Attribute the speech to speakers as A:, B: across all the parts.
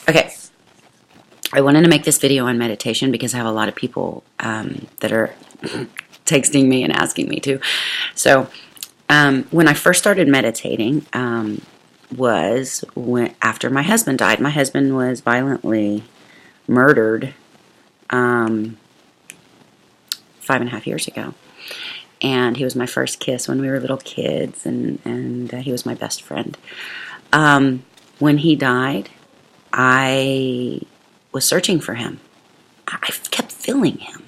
A: Okay, I wanted to make this video on meditation because I have a lot of people that are texting me and asking me to. So when I first started meditating was after my husband died. My husband was violently murdered 5.5 years ago. And he was my first kiss when we were little kids, and he was my best friend. When he died, I was searching for him. I kept feeling him.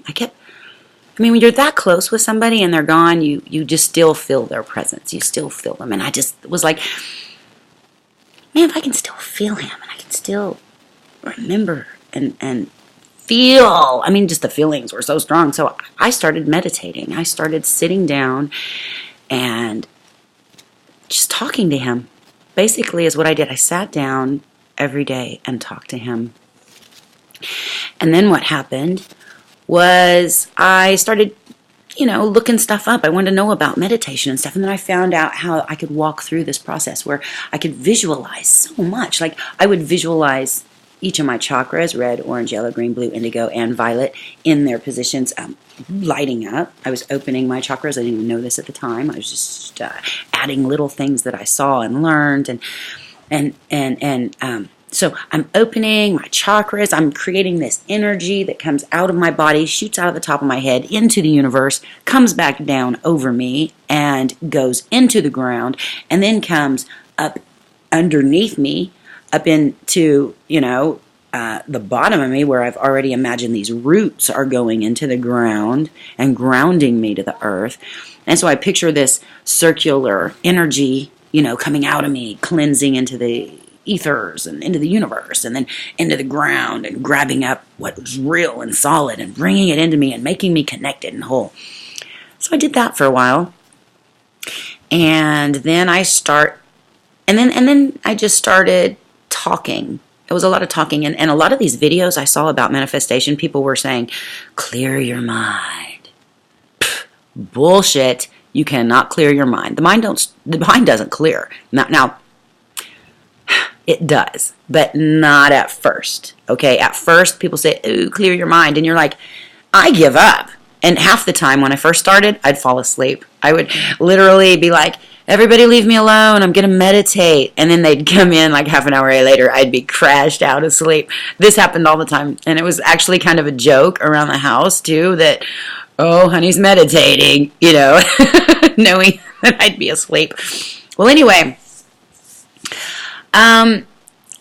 A: When you're that close with somebody and they're gone, you just still feel their presence. You still feel them. And I just was like, man, if I can still feel him and I can still remember and feel, just the feelings were so strong. So I started meditating. I started sitting down and just talking to him. Basically is what I did. I sat down every day and talked to him. And then what happened was I started, looking stuff up. I wanted to know about meditation and stuff. And then I found out how I could walk through this process where I could visualize so much. Like I would visualize each of my chakras, red, orange, yellow, green, blue, indigo, and violet, in their positions, lighting up. I was opening my chakras. I didn't even know this at the time. I was just adding little things that I saw and learned. So I'm opening my chakras. I'm creating this energy that comes out of my body, shoots out of the top of my head into the universe, comes back down over me, and goes into the ground, and then comes up underneath me, up into, the bottom of me, where I've already imagined these roots are going into the ground and grounding me to the earth. And so I picture this circular energy, coming out of me, cleansing into the ethers and into the universe and then into the ground and grabbing up what was real and solid and bringing it into me and making me connected and whole. So I did that for a while. And then I just started talking. It was a lot of talking, and a lot of these videos I saw about manifestation, people were saying, clear your mind. Pfft, bullshit. You cannot clear your mind. The mind doesn't clear. Now, it does, but not at first. Okay, at first people say, ooh, clear your mind, and you're like, I give up. And half the time when I first started, I'd fall asleep. I would literally be like, everybody leave me alone, I'm going to meditate. And then they'd come in like half an hour later, I'd be crashed out of sleep. This happened all the time. And it was actually kind of a joke around the house too, that, oh, honey's meditating, knowing that I'd be asleep. Well, anyway,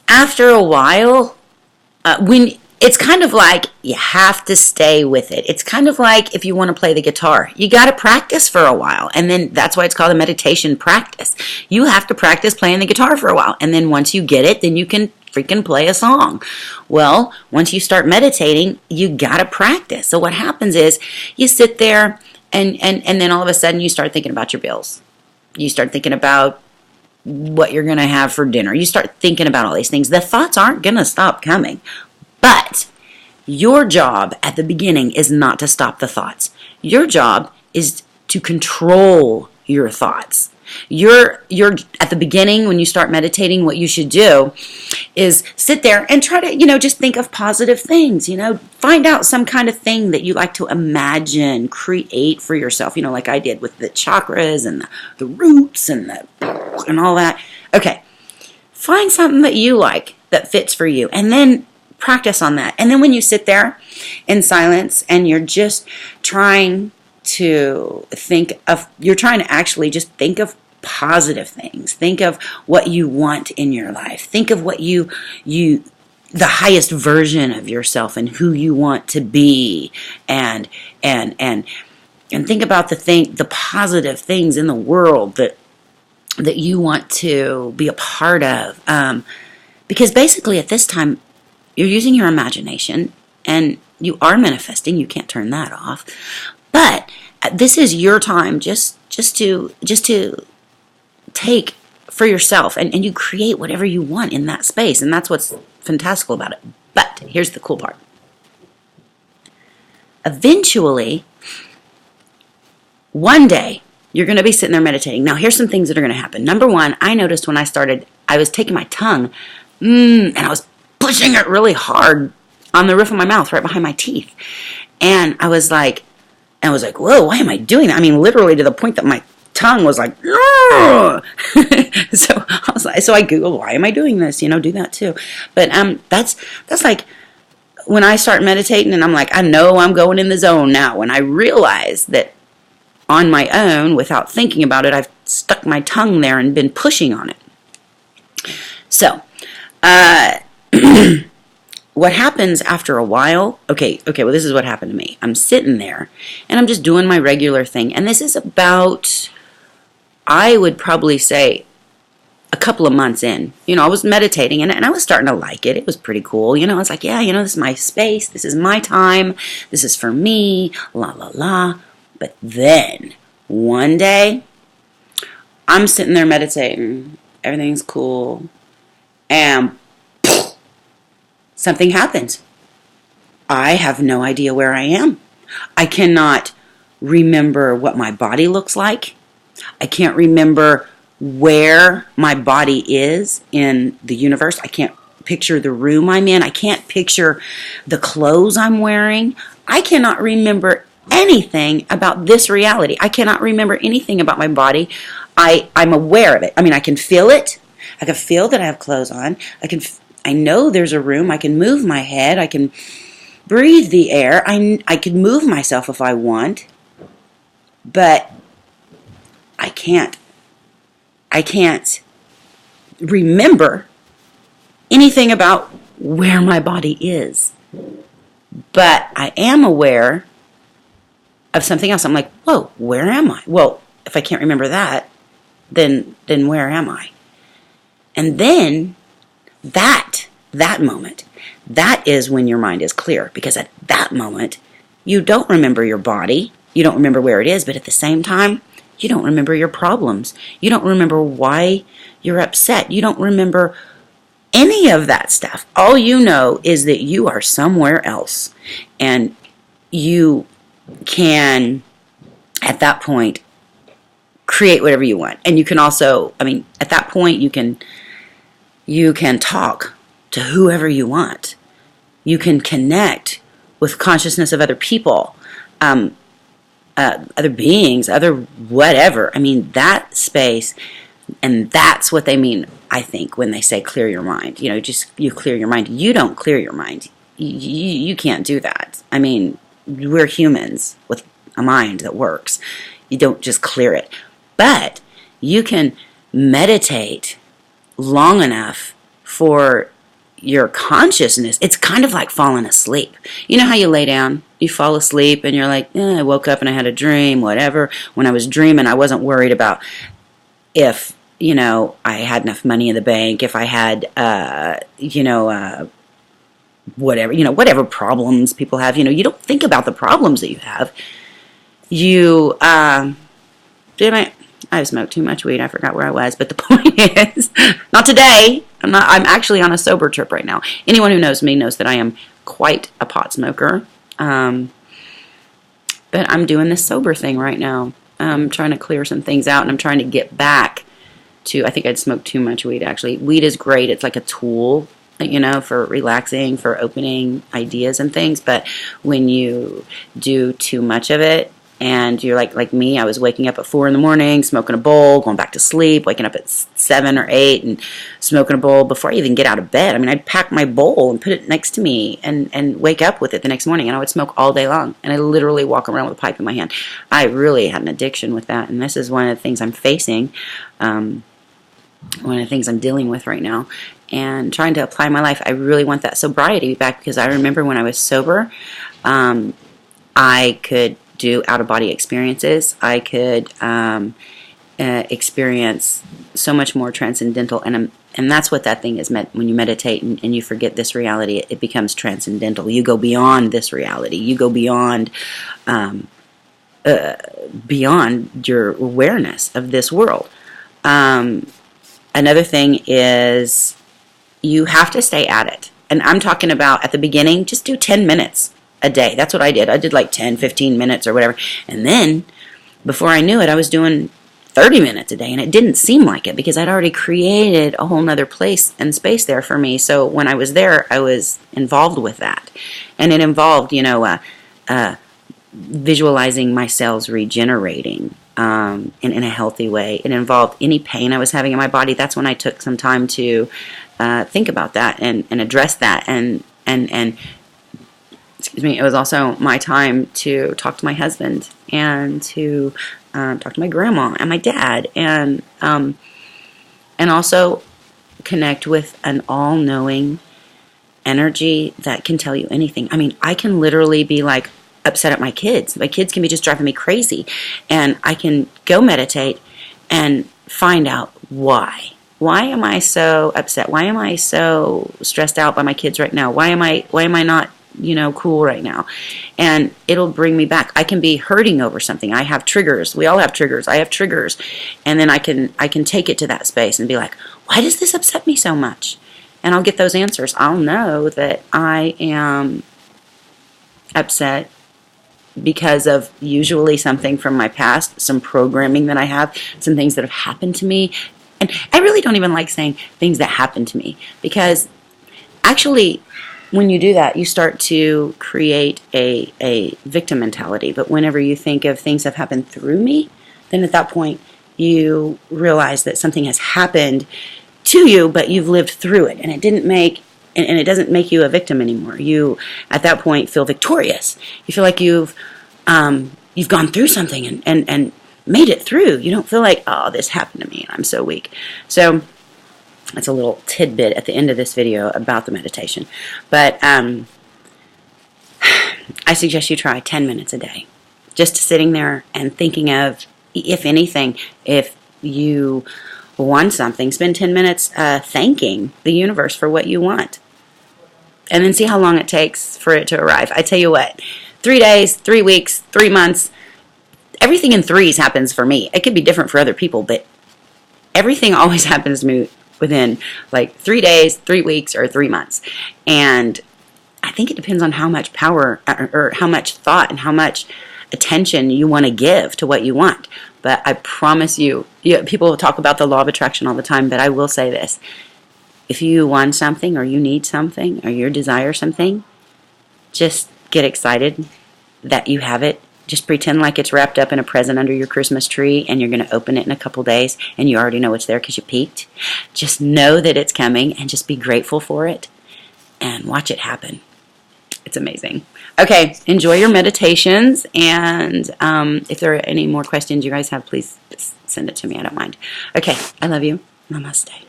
A: after a while, when it's kind of like you have to stay with it. It's kind of like if you want to play the guitar. You got to practice for a while. And then that's why it's called a meditation practice. You have to practice playing the guitar for a while. And then once you get it, then you can freaking play a song. Well, once you start meditating, you got to practice. So what happens is you sit there and then all of a sudden you start thinking about your bills. You start thinking about what you're going to have for dinner. You start thinking about all these things. The thoughts aren't going to stop coming. But your job at the beginning is not to stop the thoughts. Your job is to control your thoughts. You're at the beginning, when you start meditating, what you should do is sit there and try to, just think of positive things, find out some kind of thing that you like to imagine, create for yourself, like I did with the chakras and the roots and all that. Okay. Find something that you like that fits for you, and then practice on that. And then when you sit there in silence and you're just trying to actually just think of positive things. Think of what you want in your life. Think of what the highest version of yourself and who you want to be, and think about the positive things in the world that you want to be a part of. Because basically at this time, you're using your imagination and you are manifesting. You can't turn that off. But this is your time just to take for yourself, and you create whatever you want in that space. And that's what's fantastical about it. But here's the cool part. Eventually, one day, you're going to be sitting there meditating. Now, here's some things that are going to happen. Number one, I noticed when I started, I was taking my tongue, and I was pushing it really hard on the roof of my mouth, right behind my teeth. And I was like, whoa, why am I doing that? I mean, literally to the point that my tongue was like, so I Googled, why am I doing this? Do that too. But that's like when I start meditating and I'm like, I know I'm going in the zone now. When I realize that on my own, without thinking about it, I've stuck my tongue there and been pushing on it. So, what happens after a while, well, this is what happened to me. I'm sitting there, and I'm just doing my regular thing. And this is about, I would probably say, a couple of months in. I was meditating, and I was starting to like it. It was pretty cool. I was like, yeah, this is my space. This is my time. This is for me, la, la, la. But then, one day, I'm sitting there meditating. Everything's cool. And something happens. I have no idea where I am. I cannot remember what my body looks like. I can't remember where my body is in the universe. I can't picture the room I'm in. I can't picture the clothes I'm wearing. I cannot remember anything about this reality. I cannot remember anything about my body. I'm aware of it. I mean, I can feel it. I can feel that I have clothes on. I know there's a room. I can move my head. I can breathe the air. I can move myself if I want. But I can't remember anything about where my body is. But I am aware of something else. I'm like, whoa, where am I? Well, if I can't remember that, then where am I? And then that moment, that is when your mind is clear. Because at that moment, you don't remember your body. You don't remember where it is. But at the same time, you don't remember your problems. You don't remember why you're upset. You don't remember any of that stuff. All you know is that you are somewhere else. And you can, at that point, create whatever you want. And you can also, at that point, you can talk to whoever you want. You can connect with consciousness of other people, other beings, other whatever. That space, and that's what they mean, I think, when they say clear your mind. You clear your mind. You don't clear your mind. You can't do that. We're humans with a mind that works. You don't just clear it. But you can meditate long enough for your consciousness. It's kind of like falling asleep. You know how you lay down, you fall asleep, and you're like, I woke up and I had a dream, whatever. When I was dreaming, I wasn't worried about if, I had enough money in the bank, if I had, whatever problems people have. You don't think about the problems that you have. I've smoked too much weed. I forgot where I was. But the point is, not today. I'm actually on a sober trip right now. Anyone who knows me knows that I am quite a pot smoker. But I'm doing this sober thing right now. I'm trying to clear some things out, and I'm trying to get back to, I think I'd smoked too much weed, actually. Weed is great. It's like a tool, for relaxing, for opening ideas and things. But when you do too much of it, and you're like me, I was waking up at 4 a.m, smoking a bowl, going back to sleep, waking up at 7 or 8 and smoking a bowl before I even get out of bed. I'd pack my bowl and put it next to me and wake up with it the next morning, and I would smoke all day long. And I literally walk around with a pipe in my hand. I really had an addiction with that, and this is one of the things I'm facing, one of the things I'm dealing with right now, and trying to apply my life. I really want that sobriety back, because I remember when I was sober, I could do out-of-body experiences. I could experience so much more transcendental, and that's what that thing is meant. When you meditate and you forget this reality, it becomes transcendental. You go beyond this reality. You go beyond your awareness of this world. Another thing is you have to stay at it. And I'm talking about at the beginning, just do 10 minutes a day. That's what I did. I did like 10, 15 minutes or whatever. And then, before I knew it, I was doing 30 minutes a day, and it didn't seem like it because I'd already created a whole nother place and space there for me. So when I was there, I was involved with that, and it involved, visualizing my cells regenerating in a healthy way. It involved any pain I was having in my body. That's when I took some time to think about that and address that, and excuse me, it was also my time to talk to my husband and to talk to my grandma and my dad, and also connect with an all-knowing energy that can tell you anything. I mean, I can literally be like upset at my kids. My kids can be just driving me crazy, and I can go meditate and find out why. Why am I so upset? Why am I so stressed out by my kids right now? Why am I not, cool right now? And it'll bring me back. I can be hurting over something. I have triggers. We all have triggers. I have triggers. And then I can take it to that space and be like, why does this upset me so much? And I'll get those answers. I'll know that I am upset because of usually something from my past, some programming that I have, some things that have happened to me. And I really don't even like saying things that happened to me, because actually when you do that, you start to create a victim mentality. But whenever you think of things that have happened through me, then at that point you realize that something has happened to you, but you've lived through it, and it didn't make and it doesn't make you a victim anymore. You at that point feel victorious. You feel like you've gone through something and made it through. You don't feel like, oh, this happened to me and I'm so weak. So that's a little tidbit at the end of this video about the meditation. But I suggest you try 10 minutes a day. Just sitting there and thinking of, if anything, if you want something, spend 10 minutes thanking the universe for what you want. And then see how long it takes for it to arrive. I tell you what, 3 days, 3 weeks, 3 months, everything in threes happens for me. It could be different for other people, but everything always happens to me within like 3 days, 3 weeks, or 3 months. And I think it depends on how much power or how much thought and how much attention you want to give to what you want. But I promise you, people talk about the law of attraction all the time, but I will say this. If you want something, or you need something, or you desire something, just get excited that you have it. Just pretend like it's wrapped up in a present under your Christmas tree, and you're going to open it in a couple days, and you already know it's there because you peeked. Just know that it's coming, and just be grateful for it, and watch it happen. It's amazing. Okay, enjoy your meditations, and if there are any more questions you guys have, please send it to me. I don't mind. Okay, I love you. Namaste.